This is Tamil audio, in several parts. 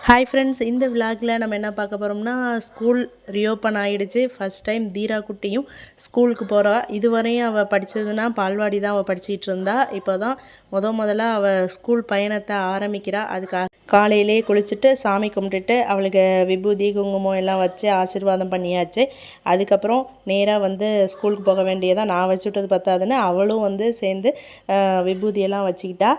ஹாய் ஃப்ரெண்ட்ஸ், இந்த விலாகில் நம்ம என்ன பார்க்க போகிறோம்னா, ஸ்கூல் ரீஓப்பன் ஆகிடுச்சு. ஃபஸ்ட் டைம் தீரா குட்டியும் ஸ்கூலுக்கு போகிறா. இதுவரையும் அவள் படித்ததுன்னா பால்வாடி தான் அவள் படிச்சிகிட்டு இருந்தா. இப்போ தான் முதல்ல அவள் ஸ்கூல் பயணத்தை ஆரம்பிக்கிறா. அதுக்காக காலையிலே குளிச்சுட்டு சாமி கும்பிட்டுட்டு அவளுக்கு விபூதி குங்குமம் எல்லாம் வச்சு ஆசீர்வாதம் பண்ணியாச்சு. அதுக்கப்புறம் நேராக வந்து ஸ்கூலுக்கு போக வேண்டியதான். நான் வச்சுவிட்டது பத்தாதுன்னு அவளும் வந்து சேர்ந்து விபூதியெல்லாம் வச்சுக்கிட்டா.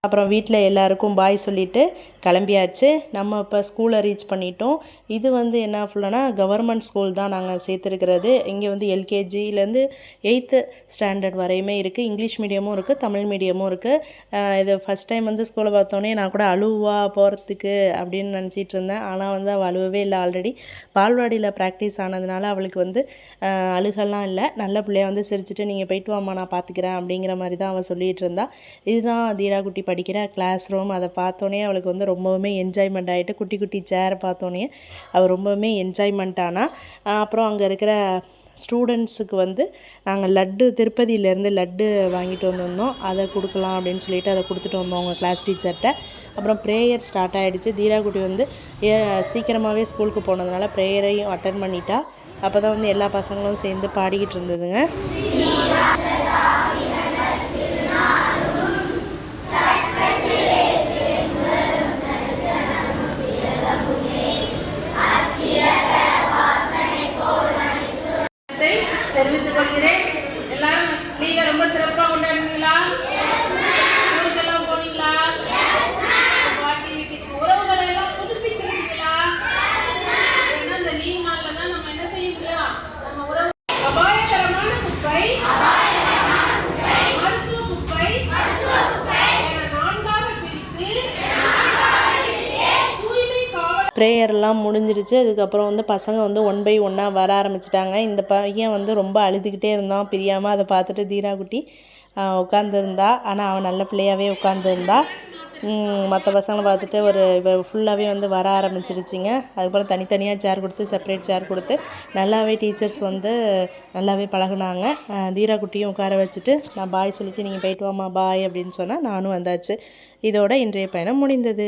அப்புறம் வீட்டில் எல்லாருக்கும் பாய் சொல்லிவிட்டு கிளம்பியாச்சு. நம்ம இப்போ ஸ்கூலை ரீச் பண்ணிட்டோம். இது வந்து என்ன ஃபுல்லுனா கவர்மெண்ட் ஸ்கூல் தான் நாங்கள் சேர்த்துருக்கிறது. இங்கே வந்து எல்கேஜிலேருந்து 8th ஸ்டாண்டர்ட் வரையுமே இருக்குது. இங்கிலீஷ் மீடியமும் இருக்குது, தமிழ் மீடியமும் இருக்குது. இது ஃபஸ்ட் டைம் வந்து ஸ்கூலை பார்த்தோன்னே நான் கூட அழுவா போகிறதுக்கு அப்படின்னு நினச்சிட்டு இருந்தேன். ஆனால் வந்து அவள் அழுவவே இல்லை. ஆல்ரெடி பால்வாடியில் ப்ராக்டிஸ் ஆனதுனால அவளுக்கு வந்து அழுகெல்லாம் இல்லை. நல்ல பிள்ளைய வந்து சிரிச்சுட்டு நீங்கள் போயிட்டு வாமா நான் பார்த்துக்கிறேன் அப்படிங்கிற மாதிரி தான் அவள் சொல்லிகிட்டு இருந்தா. இதுதான் தீரா குட்டி படிக்கிற கிளாஸ் ரூம். அதை பார்த்தோன்னே அவளுக்கு வந்து ரொம்பவுமே என்ஜாய்மெண்ட் ஆகிட்டு, குட்டி குட்டி சேரை பார்த்தோன்னே அவள் ரொம்பவுமே என்ஜாய்மெண்ட் ஆனால். அப்புறம் அங்கே இருக்கிற ஸ்டூடெண்ட்ஸுக்கு வந்து நாங்கள் திருப்பதியிலேருந்து லட்டு வாங்கிட்டு வந்திருந்தோம். அதை கொடுக்கலாம் அப்படின்னு சொல்லிட்டு அதை கொடுத்துட்டு வந்தோம் அவங்க கிளாஸ் டீச்சர்கிட்ட. அப்புறம் ப்ரேயர் ஸ்டார்ட் ஆகிடுச்சு. தீராக்குட்டி வந்து சீக்கிரமாகவே ஸ்கூலுக்கு போனதுனால ப்ரேயரையும் அட்டன் பண்ணிட்டா. அப்போ தான் வந்து எல்லா பசங்களும் சேர்ந்து பாடிக்கிட்டு இருந்ததுங்க. தெரிவித்துக் கொள்கிறேன். எல்லாரும் லீவை ரொம்ப சிறப்பாக கொண்டாடுனீங்களா? ஊருக்கெல்லாம் போனீங்களா? பாட்டி வீட்டுக்கு உறவுகளை எல்லாம் புதுப்பிச்சிருக்கீங்களா? ஏன்னா இந்த லீவ் நாள்ல தான் நம்ம என்ன செய்ய முடியும்? நம்ம உறவு அபாயகரமான குப்பை, மருத்துவ குப்பை என 4ஆக பிரித்து தூய்மை காவல். ப்ரேயர்லாம் முடிஞ்சிருச்சு. அதுக்கப்புறம் வந்து பசங்க வந்து 1 by 1 வர ஆரம்பிச்சிட்டாங்க. இந்த பையன் வந்து ரொம்ப அழுதுகிட்டே இருந்தான் பிரியாமல். அதை பார்த்துட்டு தீராக்குட்டி உட்காந்துருந்தா. ஆனால் அவன் நல்ல பிள்ளையாகவே உட்காந்துருந்தா. மற்ற பசங்களை பார்த்துட்டு ஃபுல்லாகவே வந்து வர ஆரம்பிச்சிருச்சிங்க. அதுக்கப்புறம் தனித்தனியாக சேர் கொடுத்து செப்பரேட் சேர் கொடுத்து நல்லாவே டீச்சர்ஸ் வந்து நல்லாவே பழகுனாங்க. தீராக்குட்டியும் உட்கார வச்சுட்டு நான் பாய் சொல்லிவிட்டு நீங்கள் போயிட்டு வாமா பாய் அப்படின்னு சொன்னால் நானும் வந்தாச்சு. இதோட இன்றைய பயணம் முடிந்தது.